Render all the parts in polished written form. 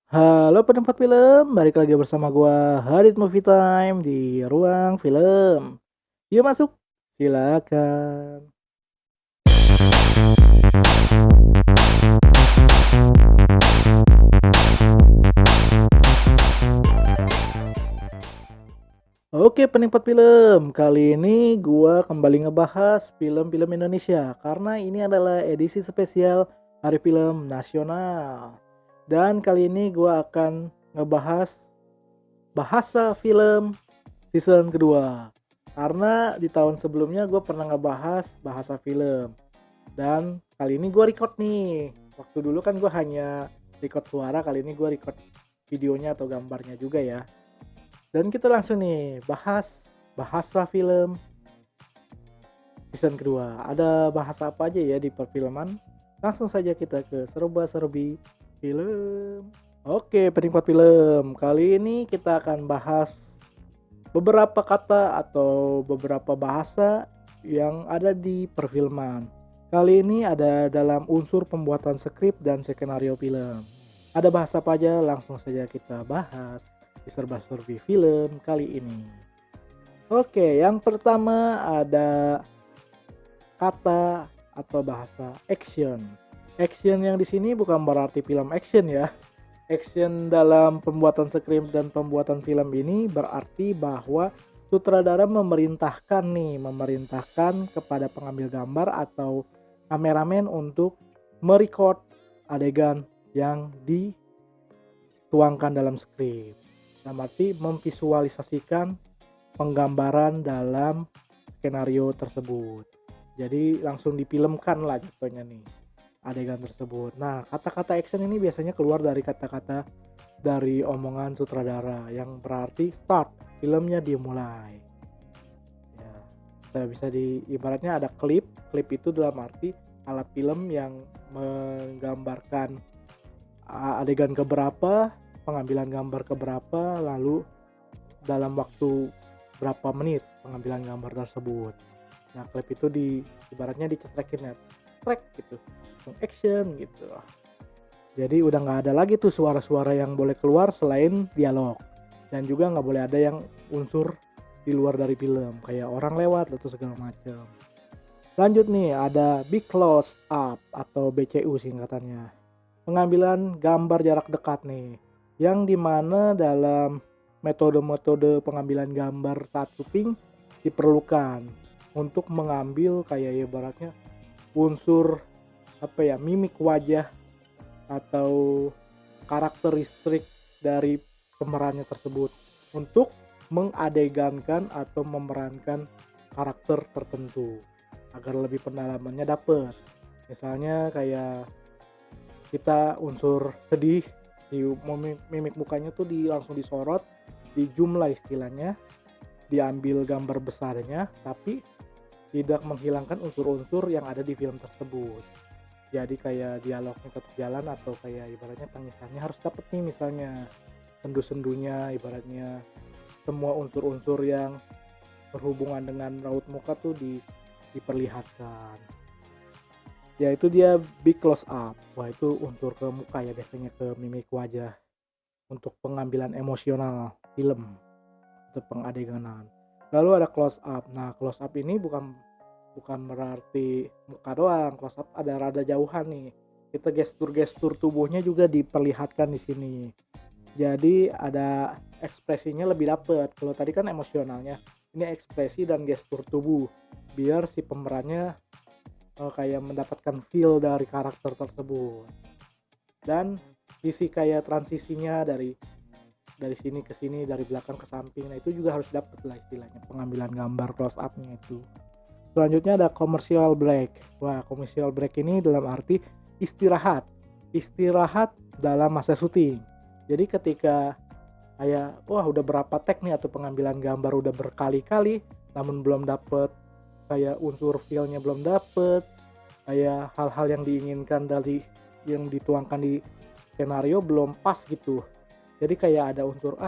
Halo penikmat film, balik lagi bersama gua Hadit Movie Time di ruang film. Yuk masuk, silakan. Oke penikmat film, kali ini gua kembali ngebahas film-film Indonesia karena ini adalah edisi spesial Hari Film Nasional. Dan kali ini gua akan ngebahas bahasa film season kedua. Karena di tahun sebelumnya gue pernah ngebahas bahasa film. Dan kali ini gue record nih. Waktu dulu kan gue hanya record suara, kali ini gue record videonya atau gambarnya juga ya. Dan kita langsung nih bahas bahasa film season kedua. Ada bahasa apa aja ya di perfilman? Langsung saja kita ke serba-serbi film. Oke, penikmat film. Kali ini kita akan bahas beberapa kata atau beberapa bahasa yang ada di perfilman. Kali ini ada dalam unsur pembuatan skrip dan skenario film. Ada bahasa apa aja? Langsung saja kita bahas di serba-serbi film kali ini. Oke, yang pertama ada kata atau bahasa action. Action yang di sini bukan berarti film action ya. Action dalam pembuatan skrip dan pembuatan film ini berarti bahwa sutradara memerintahkan kepada pengambil gambar atau kameramen untuk merecord adegan yang dituangkan dalam skrip. Dalam arti memvisualisasikan penggambaran dalam skenario tersebut. Jadi langsung difilmkan lah jatuhnya nih adegan tersebut. Nah, kata-kata action ini biasanya keluar dari kata-kata dari omongan sutradara yang berarti start, filmnya dimulai. Ya, bisa ibaratnya ada klip itu dalam arti alat film yang menggambarkan adegan keberapa, pengambilan gambar keberapa, lalu dalam waktu berapa menit pengambilan gambar tersebut. Nah, klip itu ibaratnya dicetrekin ya, track gitu, action gitu. Jadi udah nggak ada lagi tuh suara-suara yang boleh keluar selain dialog, dan juga nggak boleh ada yang unsur di luar dari film kayak orang lewat atau segala macam. Lanjut nih, ada big close up atau BCU singkatannya, pengambilan gambar jarak dekat nih, yang dimana dalam metode-metode pengambilan gambar saat syuting diperlukan untuk mengambil kayak ibaratnya unsur mimik wajah atau karakteristik dari pemerannya tersebut untuk mengadegankan atau memerankan karakter tertentu agar lebih pendalamannya dapet. Misalnya kayak kita unsur sedih di mimik mukanya tuh langsung disorot, di zoom lah istilahnya, diambil gambar besarnya tapi tidak menghilangkan unsur-unsur yang ada di film tersebut. Jadi kayak dialognya tetap jalan atau kayak ibaratnya tangisannya harus dapet nih, misalnya sendu-sendunya, ibaratnya semua unsur-unsur yang berhubungan dengan raut muka tuh diperlihatkan. Ya itu dia big close up. Wah, itu unsur ke muka ya, biasanya ke mimik wajah untuk pengambilan emosional film untuk pengadeganan. Lalu ada close up. Nah, close up ini bukan berarti muka doang. Close up ada rada jauhan nih. Kita gestur-gestur tubuhnya juga diperlihatkan di sini. Jadi ada ekspresinya lebih dapet. Kalau tadi kan emosionalnya, ini ekspresi dan gestur tubuh biar si pemerannya kayak mendapatkan feel dari karakter tersebut. Dan sisi kayak transisinya dari sini ke sini, dari belakang ke samping, nah itu juga harus dapet lah istilahnya pengambilan gambar close up-nya itu. Selanjutnya ada commercial break. Wah, commercial break ini dalam arti istirahat dalam masa syuting. Jadi ketika kayak udah berapa take nih atau pengambilan gambar udah berkali-kali namun belum dapet kayak unsur feel-nya, belum dapet kayak hal-hal yang diinginkan dari yang dituangkan di skenario belum pas gitu. Jadi kayak ada unsur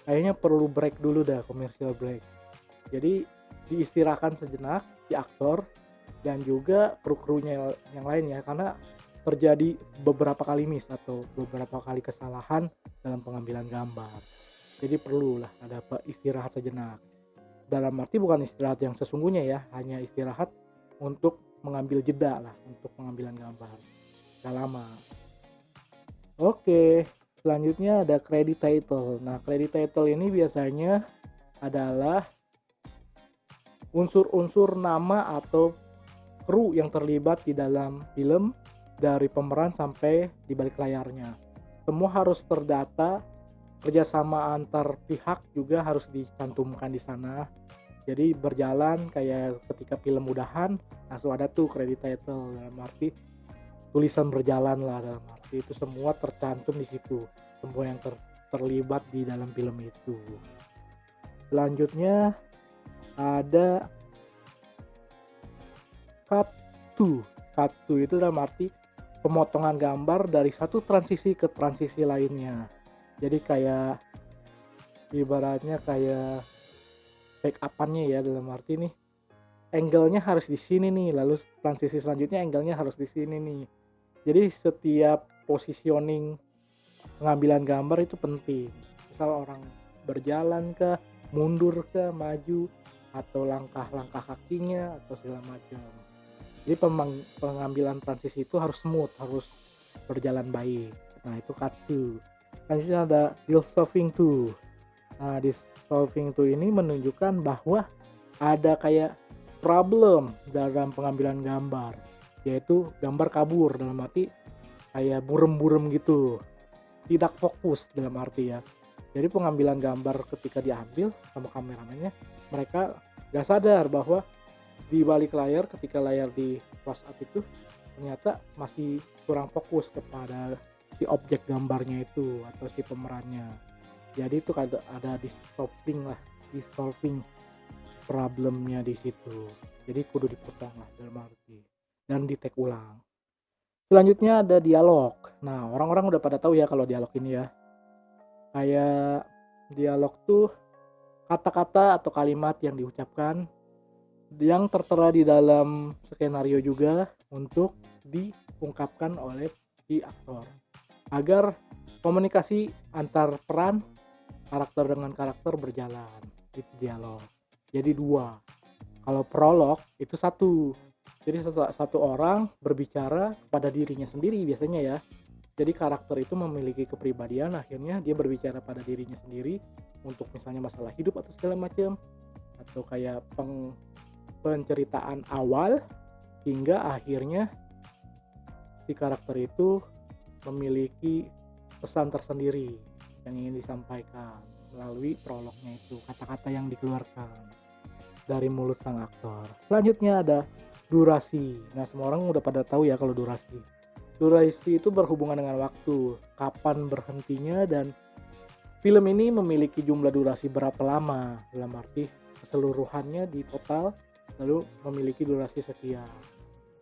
kayaknya perlu break dulu dah, commercial break. Jadi diistirahatkan sejenak si aktor dan juga kru-krunya yang lain ya, karena terjadi beberapa kali miss atau beberapa kali kesalahan dalam pengambilan gambar. Jadi perlulah ada istirahat sejenak. Dalam arti bukan istirahat yang sesungguhnya ya, hanya istirahat untuk mengambil jeda lah untuk pengambilan gambar. Gak lama. Oke, selanjutnya ada credit title. Nah, credit title ini biasanya adalah unsur-unsur nama atau kru yang terlibat di dalam film, dari pemeran sampai di balik layarnya. Semua harus terdata, kerjasama antar pihak juga harus dicantumkan di sana. Jadi berjalan kayak ketika film udahan langsung ada tuh credit title, dalam arti tulisan berjalan lah, dalam arti itu semua tercantum di situ, semua yang terlibat di dalam film itu. Selanjutnya ada cut to. Cut to itu dalam arti pemotongan gambar dari satu transisi ke transisi lainnya. Jadi kayak ibaratnya kayak backup-annya ya, dalam arti nih angle-nya harus di sini nih, lalu transisi selanjutnya angle-nya harus di sini nih. Jadi setiap positioning pengambilan gambar itu penting. Misal orang berjalan ke, mundur ke, maju, atau langkah-langkah kakinya atau segala macam. Jadi pengambilan transisi itu harus smooth, harus berjalan baik. Nah, itu cut to. Selanjutnya ada dissolving to. Nah, dissolving to ini menunjukkan bahwa ada kayak problem dalam pengambilan gambar, yaitu gambar kabur, dalam arti kayak burem-burem gitu, tidak fokus dalam arti ya. Jadi pengambilan gambar ketika diambil sama kameramennya, mereka gak sadar bahwa di balik layar, ketika layar di close up itu ternyata masih kurang fokus kepada si objek gambarnya itu atau si pemerannya. Jadi itu ada dissolving problemnya di situ. Jadi kudu dipotong lah dalam arti, dan di take ulang. Selanjutnya ada dialog. Nah, orang-orang udah pada tahu ya kalau dialog ini ya. Kayak dialog tuh kata-kata atau kalimat yang diucapkan yang tertera di dalam skenario juga untuk diungkapkan oleh si aktor agar komunikasi antar peran karakter dengan karakter berjalan. Itu dialog. Jadi 2. Kalau prolog itu 1. Jadi satu orang berbicara kepada dirinya sendiri biasanya ya. Jadi karakter itu memiliki kepribadian, akhirnya dia berbicara pada dirinya sendiri untuk misalnya masalah hidup atau segala macam, atau kayak penceritaan awal hingga akhirnya si karakter itu memiliki pesan tersendiri yang ingin disampaikan melalui prolognya, itu kata-kata yang dikeluarkan dari mulut sang aktor. Selanjutnya ada durasi. Nah, semua orang udah pada tahu ya kalau durasi itu berhubungan dengan waktu, kapan berhentinya, dan film ini memiliki jumlah durasi berapa lama, dalam arti keseluruhannya di total lalu memiliki durasi sekian.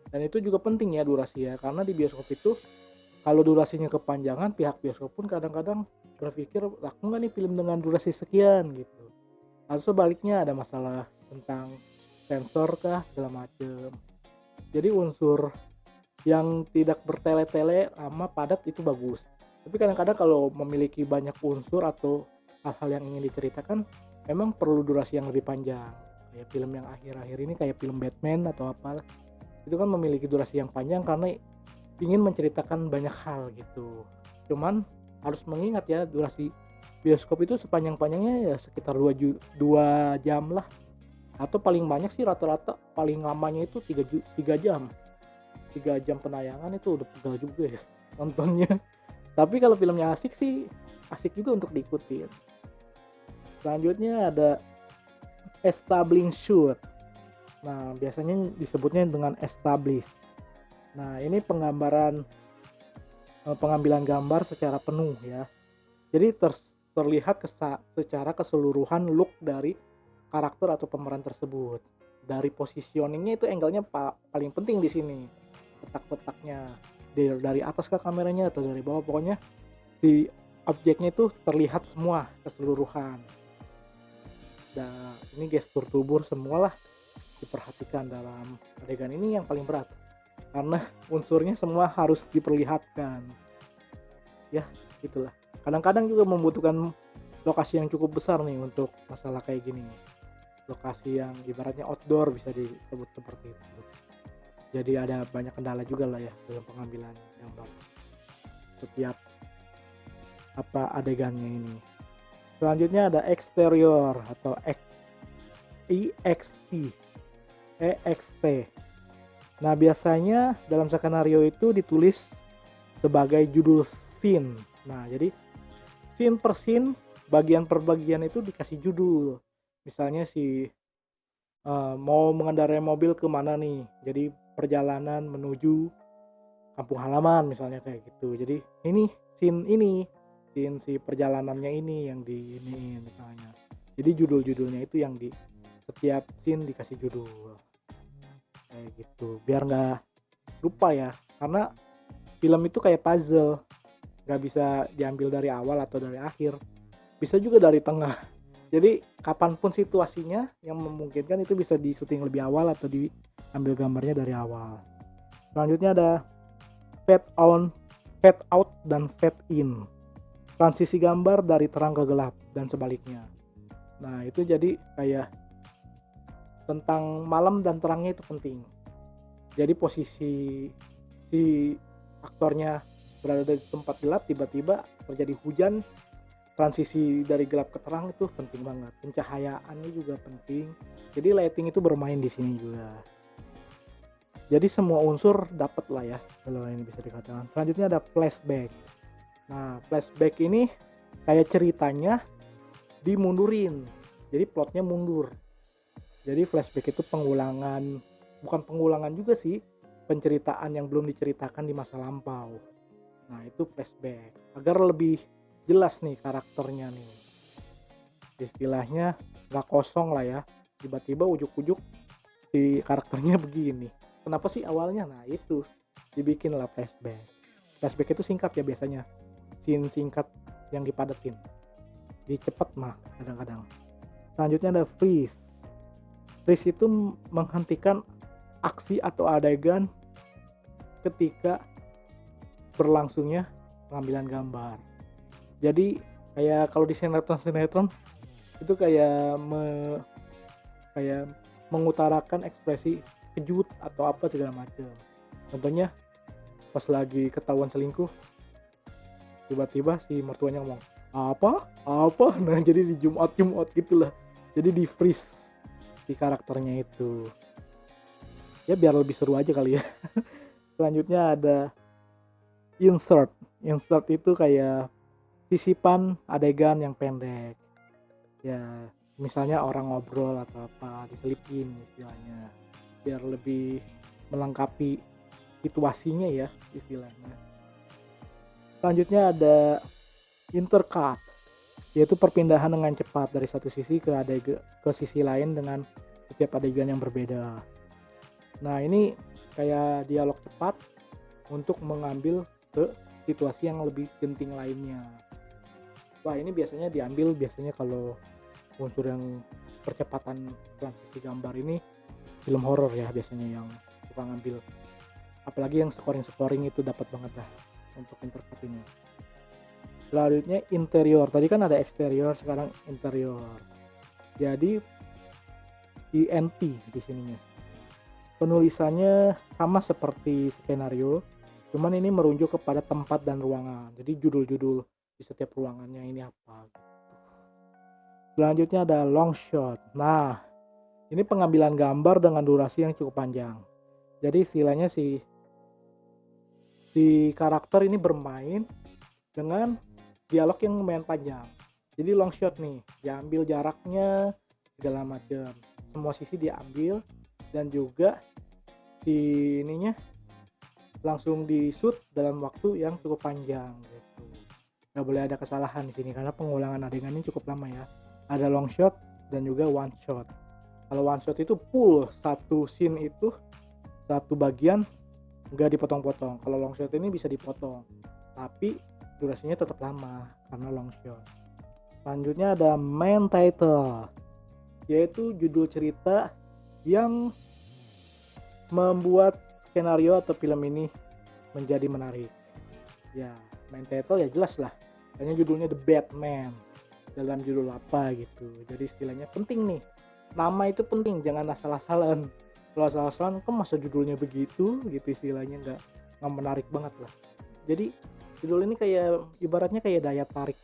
Dan itu juga penting ya durasi ya, karena di bioskop itu kalau durasinya kepanjangan, pihak bioskop pun kadang-kadang berpikir laku nggak nih film dengan durasi sekian gitu. Atau sebaliknya ada masalah tentang sensor kah segala macem. Jadi unsur yang tidak bertele-tele lama padat itu bagus. Tapi kadang-kadang kalau memiliki banyak unsur atau hal-hal yang ingin diceritakan, memang perlu durasi yang lebih panjang. Kayak film yang akhir-akhir ini kayak film Batman atau apa, itu kan memiliki durasi yang panjang karena ingin menceritakan banyak hal gitu. Cuman harus mengingat ya, durasi bioskop itu sepanjang-panjangnya ya sekitar 2 jam lah. Atau paling banyak sih rata-rata paling lamanya itu 3 jam. 3 jam penayangan itu udah pegal juga ya nontonnya. Tapi kalau filmnya asik sih, asik juga untuk diikutin. Selanjutnya ada establishing shot. Nah, biasanya disebutnya dengan establish. Nah, ini pengambilan gambar secara penuh ya. Jadi terlihat secara keseluruhan look dari karakter atau pemeran tersebut. Dari positioningnya itu angle-nya paling penting di sini. Letak-letaknya dari atas ke kameranya atau dari bawah, pokoknya di objeknya itu terlihat semua keseluruhan. Dan ini gestur tubuh semualah diperhatikan dalam adegan ini yang paling berat. karena unsurnya semua harus diperlihatkan. Ya, itulah. Kadang-kadang juga membutuhkan lokasi yang cukup besar nih untuk masalah kayak gini. Lokasi yang ibaratnya outdoor bisa disebut seperti itu. Jadi ada banyak kendala juga lah ya dalam pengambilan gambar setiap adegannya ini. Selanjutnya ada eksterior atau EXT. Nah, biasanya dalam skenario itu ditulis sebagai judul scene. Nah, jadi scene per scene, bagian per bagian itu dikasih judul. Misalnya mau mengendarai mobil kemana nih, jadi perjalanan menuju kampung halaman misalnya kayak gitu. Jadi ini scene si perjalanannya ini yang di ini misalnya. Jadi judul-judulnya itu yang di setiap scene dikasih judul kayak gitu, biar nggak lupa ya, karena film itu kayak puzzle, nggak bisa diambil dari awal atau dari akhir, bisa juga dari tengah. Jadi kapanpun situasinya yang memungkinkan itu bisa di syuting lebih awal atau diambil gambarnya dari awal. Selanjutnya ada fade out dan fade in, transisi gambar dari terang ke gelap dan sebaliknya. Nah, itu jadi kayak tentang malam dan terangnya itu penting. Jadi posisi si aktornya berada di tempat gelap, tiba-tiba terjadi hujan, transisi dari gelap ke terang itu penting banget. Pencahayaannya juga penting. Jadi lighting itu bermain di sini juga. Jadi semua unsur dapat lah ya kalau ini bisa dikatakan. Selanjutnya ada flashback. Nah, flashback ini kayak ceritanya dimundurin. Jadi plotnya mundur. Jadi flashback itu bukan pengulangan juga sih, penceritaan yang belum diceritakan di masa lampau. Nah, itu flashback agar lebih jelas nih karakternya nih. Istilahnya nggak kosong lah ya. Tiba-tiba ujuk-ujuk si karakternya begini. Kenapa sih awalnya? Nah, itu dibikin lah flashback. Flashback itu singkat ya biasanya. Scene singkat yang dipadetin. Dicepet mah kadang-kadang. Selanjutnya ada freeze. Freeze itu menghentikan aksi atau adegan ketika berlangsungnya pengambilan gambar. Jadi kayak kalau di sinetron itu kayak mengutarakan ekspresi kejut atau apa segala macam. Contohnya pas lagi ketahuan selingkuh, tiba-tiba si mertuanya ngomong apa, nah jadi di zoom out gitulah. Jadi di freeze si karakternya itu. Ya biar lebih seru aja kali ya. Selanjutnya ada insert. Insert itu kayak sisipan adegan yang pendek. Ya, misalnya orang ngobrol atau apa, diselipin istilahnya. Biar lebih melengkapi situasinya ya istilahnya. Selanjutnya ada intercut, yaitu perpindahan dengan cepat dari satu sisi ke sisi lain dengan setiap adegan yang berbeda. Nah, ini kayak dialog cepat untuk mengambil ke situasi yang lebih genting lainnya. Wah, ini biasanya diambil kalau unsur yang percepatan transisi gambar ini film horor ya biasanya yang suka ngambil. Apalagi yang scoring itu dapat banget lah untuk intercut ini. Selanjutnya interior. Tadi kan ada eksterior, sekarang interior. Jadi INT di sininya. Penulisannya sama seperti skenario, cuman ini merujuk kepada tempat dan ruangan. Jadi judul-judul di setiap ruangannya ini apa. Selanjutnya ada long shot. Nah, ini pengambilan gambar dengan durasi yang cukup panjang. Jadi istilahnya si karakter ini bermain dengan dialog yang lumayan panjang. Jadi long shot nih, diambil jaraknya segala macam. Semua sisi diambil dan juga ininya langsung di shoot dalam waktu yang cukup panjang gitu. Gak boleh ada kesalahan di sini karena pengulangan adegan ini cukup lama ya. Ada long shot dan juga one shot. Kalau one shot itu full satu scene itu satu bagian nggak dipotong-potong. Kalau long shot ini bisa dipotong, tapi durasinya tetap lama karena long shot. Selanjutnya ada main title, yaitu judul cerita yang membuat skenario atau film ini menjadi menarik? Ya, main title ya jelas lah. Kayaknya judulnya The Batman. Dalam judul apa gitu. Jadi istilahnya penting nih. Nama itu penting, jangan asal-asalan. Kalau asal-asalan kan masa judulnya begitu gitu, istilahnya nggak menarik banget lah. Jadi judul ini kayak ibaratnya kayak daya tarik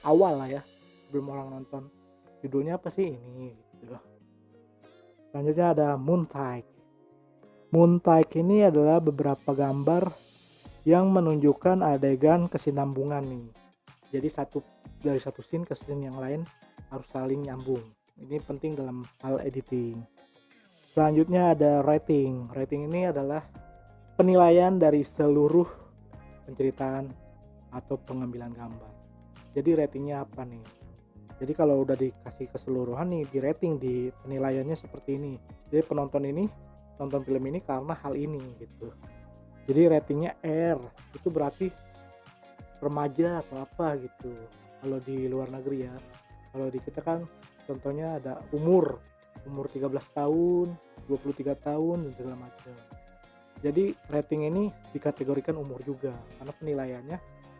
awal lah ya sebelum orang nonton. Judulnya apa sih ini gitu. Selanjutnya ada Moon Tide. Moon Tide ini adalah beberapa gambar yang menunjukkan adegan kesinambungan nih. Jadi dari satu scene ke scene yang lain harus saling nyambung. Ini penting dalam hal editing. Selanjutnya ada rating. Rating ini adalah penilaian dari seluruh penceritaan atau pengambilan gambar. Jadi ratingnya apa nih? Jadi kalau udah dikasih keseluruhan nih, di rating, di penilaiannya seperti ini. Jadi penonton ini nonton film ini karena hal ini gitu. Jadi ratingnya R, itu berarti remaja atau apa gitu. Kalau di luar negeri ya. Kalau di kita kan contohnya ada umur 13 tahun, 23 tahun dan segala macam. Jadi rating ini dikategorikan umur juga karena penilaiannya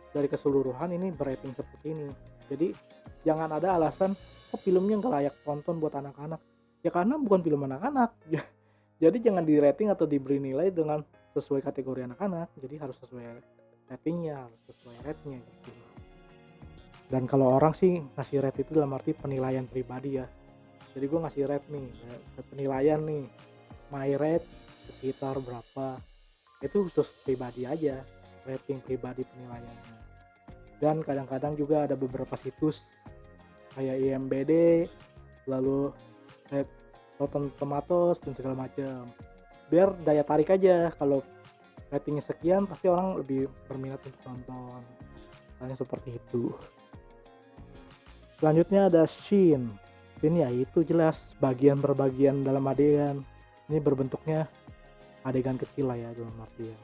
dari keseluruhan ini berating seperti ini. Jadi jangan ada alasan filmnya nggak layak tonton buat anak-anak. Ya karena bukan film anak-anak. Jadi jangan di rating atau diberi nilai dengan sesuai kategori anak-anak. Jadi harus sesuai ratingnya, harus sesuai rate-nya gitu. Dan kalau orang sih ngasih rate itu dalam arti penilaian pribadi ya. Jadi gue ngasih rate nih, penilaian nih, my rate sekitar berapa. Itu khusus pribadi aja, rating pribadi penilaiannya. Dan kadang-kadang juga ada beberapa situs kayak IMDb, lalu Rotten Tomatoes dan segala macam. Biar daya tarik aja, kalau ratingnya sekian pasti orang lebih berminat untuk nonton. Misalnya seperti itu. Selanjutnya ada scene. Scene ya itu jelas bagian per bagian dalam adegan. Ini berbentuknya adegan kecil lah ya dalam artian.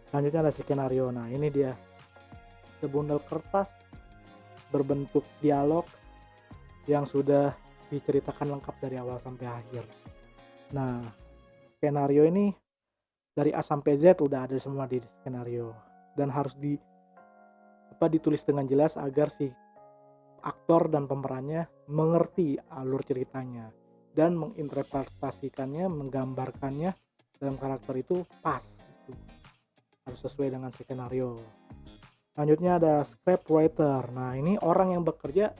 Selanjutnya ada skenario. Nah ini dia sebundel kertas berbentuk dialog yang sudah diceritakan lengkap dari awal sampai akhir. Nah skenario ini dari A sampai Z udah ada semua di skenario dan harus ditulis dengan jelas agar si aktor dan pemerannya mengerti alur ceritanya dan menginterpretasikannya, menggambarkannya dalam karakter itu pas gitu. Harus sesuai dengan skenario. Selanjutnya ada script writer. Nah ini orang yang bekerja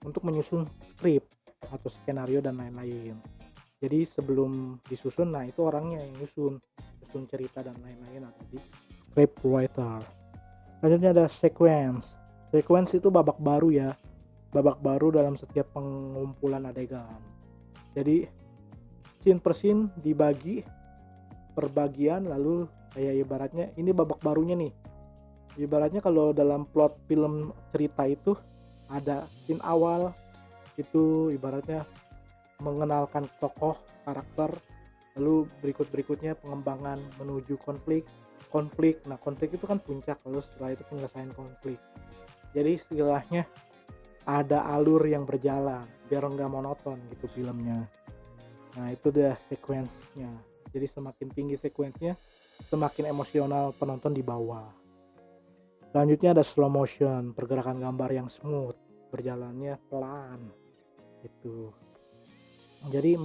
untuk menyusun skrip atau skenario dan lain-lain. Jadi sebelum disusun, nah itu orangnya yang nyusun cerita dan lain-lain ada di script writer. Selanjutnya ada sequence. Sequence itu babak baru ya, babak baru dalam setiap pengumpulan adegan. Jadi scene per scene dibagi per bagian, lalu kayak ibaratnya ini babak barunya nih. Ibaratnya kalau dalam plot film cerita itu ada scene awal itu ibaratnya mengenalkan tokoh karakter, lalu berikutnya pengembangan menuju konflik. Nah konflik itu kan puncak, lalu setelah itu penyelesaian konflik. Jadi istilahnya ada alur yang berjalan biar nggak monoton gitu filmnya. Nah itu udah sequence-nya. Jadi semakin tinggi sequence-nya semakin emosional penonton di bawah. Selanjutnya ada slow motion, pergerakan gambar yang smooth, berjalannya pelan gitu. Jadi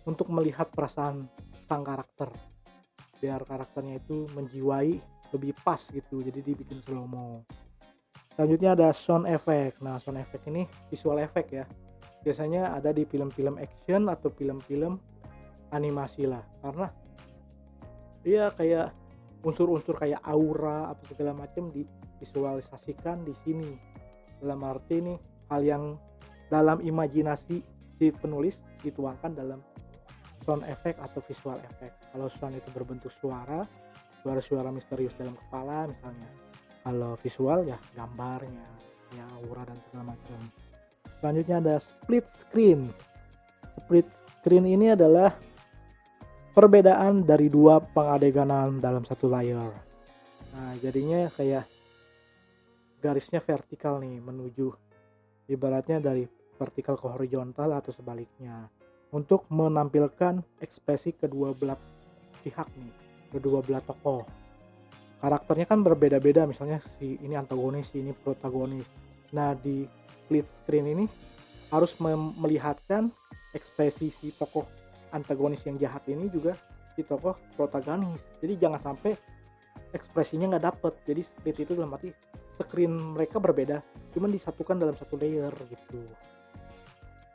untuk melihat perasaan sang karakter biar karakternya itu menjiwai lebih pas gitu, jadi dibikin slow mo. Selanjutnya ada sound effect. Nah sound effect ini visual effect ya, biasanya ada di film-film action atau film-film animasi lah, karena dia kayak unsur-unsur kayak aura atau segala macam divisualisasikan di sini. Dalam arti ini hal yang dalam imajinasi si penulis dituangkan dalam sound effect atau visual effect. Kalau sound itu berbentuk suara misterius dalam kepala misalnya. Kalau visual ya gambarnya, ya aura dan segala macam. Selanjutnya ada split screen. Split screen ini adalah perbedaan dari dua pengadeganan dalam satu layar. Nah jadinya kayak garisnya vertikal nih menuju, ibaratnya dari vertikal ke horizontal atau sebaliknya, untuk menampilkan ekspresi kedua belah pihak nih. kedua belah tokoh. Karakternya kan berbeda-beda, misalnya si ini antagonis, si ini protagonis. Nah, di split screen ini harus melihatkan ekspresi si tokoh antagonis yang jahat ini juga si tokoh protagonis. Jadi jangan sampai ekspresinya nggak dapet. Jadi split itu dalam arti screen mereka berbeda, cuman disatukan dalam satu layer gitu.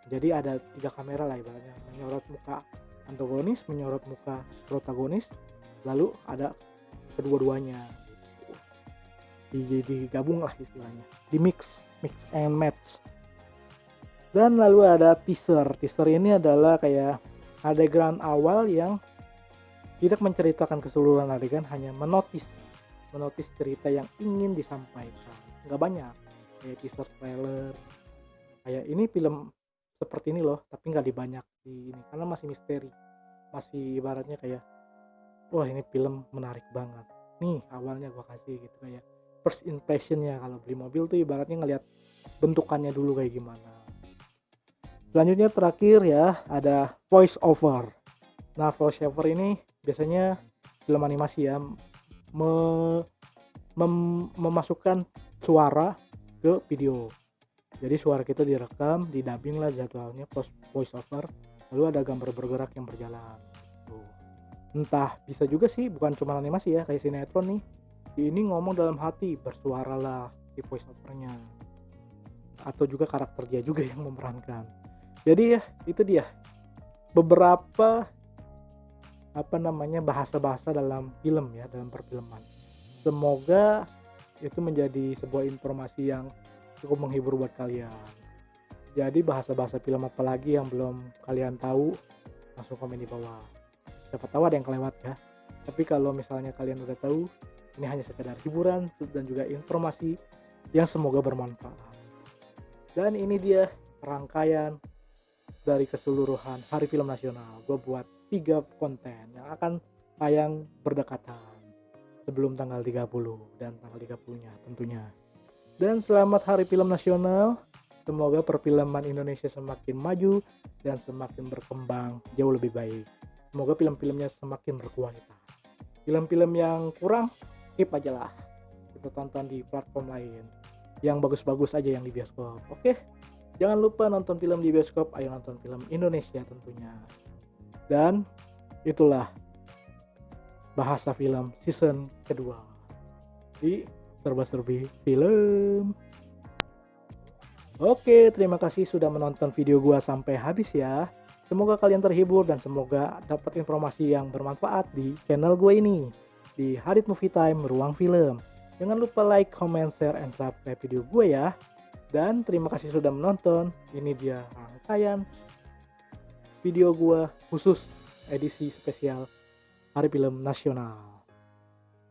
Jadi ada 3 kamera lah ibaratnya, menyorot muka antagonis, menyorot muka protagonis, lalu ada kedua-duanya gitu. Digabung lah istilahnya, di mix and match. Dan lalu ada teaser ini adalah kayak adegan awal yang tidak menceritakan keseluruhan adegan, hanya menotis cerita yang ingin disampaikan. Nggak banyak, kayak teaser trailer, kayak ini film seperti ini loh, tapi nggak dibanyak di ini karena masih misteri, masih ibaratnya kayak wah ini film menarik banget nih, awalnya gua kasih gitu, kayak first impressionnya. Kalau beli mobil tuh ibaratnya ngelihat bentukannya dulu kayak gimana. Selanjutnya terakhir ya ada voice over. Nah, voice over ini biasanya film animasi ya memasukkan suara ke video. Jadi suara kita direkam, didubbing lah jadwalnya voice over, lalu ada gambar bergerak yang berjalan. Tuh. Entah bisa juga sih bukan cuma animasi ya, kayak sinetron nih. Ini ngomong dalam hati, bersuara lah di voice overnya. Atau juga karakter dia juga yang memerankan. Jadi ya itu dia beberapa bahasa-bahasa dalam film ya, dalam perfilman. Semoga itu menjadi sebuah informasi yang cukup menghibur buat kalian. Jadi bahasa-bahasa film apa lagi yang belum kalian tahu, langsung komen di bawah. Siapa tahu ada yang kelewat ya. Tapi kalau misalnya kalian udah tahu, ini hanya sekedar hiburan dan juga informasi yang semoga bermanfaat. Dan ini dia rangkaian dari keseluruhan Hari Film Nasional. Gue buat 3 konten yang akan tayang berdekatan sebelum tanggal 30 dan tanggal 30-nya tentunya. Dan selamat Hari Film Nasional. Semoga perfilman Indonesia semakin maju dan semakin berkembang jauh lebih baik. Semoga film-filmnya semakin berkualitas. Film-film yang kurang, skip aja lah. Kita tonton di platform lain. Yang bagus-bagus aja yang di bioskop. Oke? Jangan lupa nonton film di bioskop. Ayo nonton film Indonesia tentunya. Dan itulah bahasa film season kedua di Serba-serbi Film. Oke, terima kasih sudah menonton video gua sampai habis ya. Semoga kalian terhibur dan semoga dapat informasi yang bermanfaat di channel gue ini, di Hadit Movie Time Ruang Film. Jangan lupa like, comment, share, and subscribe video gue ya. Dan terima kasih sudah menonton. Ini dia rangkaian video gue khusus edisi spesial Hari Film Nasional.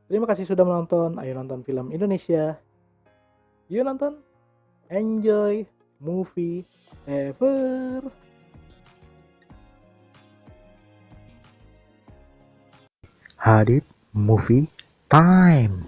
Terima kasih sudah menonton. Ayo nonton film Indonesia. Yuk nonton. Enjoy movie ever. Hadit Movie Time.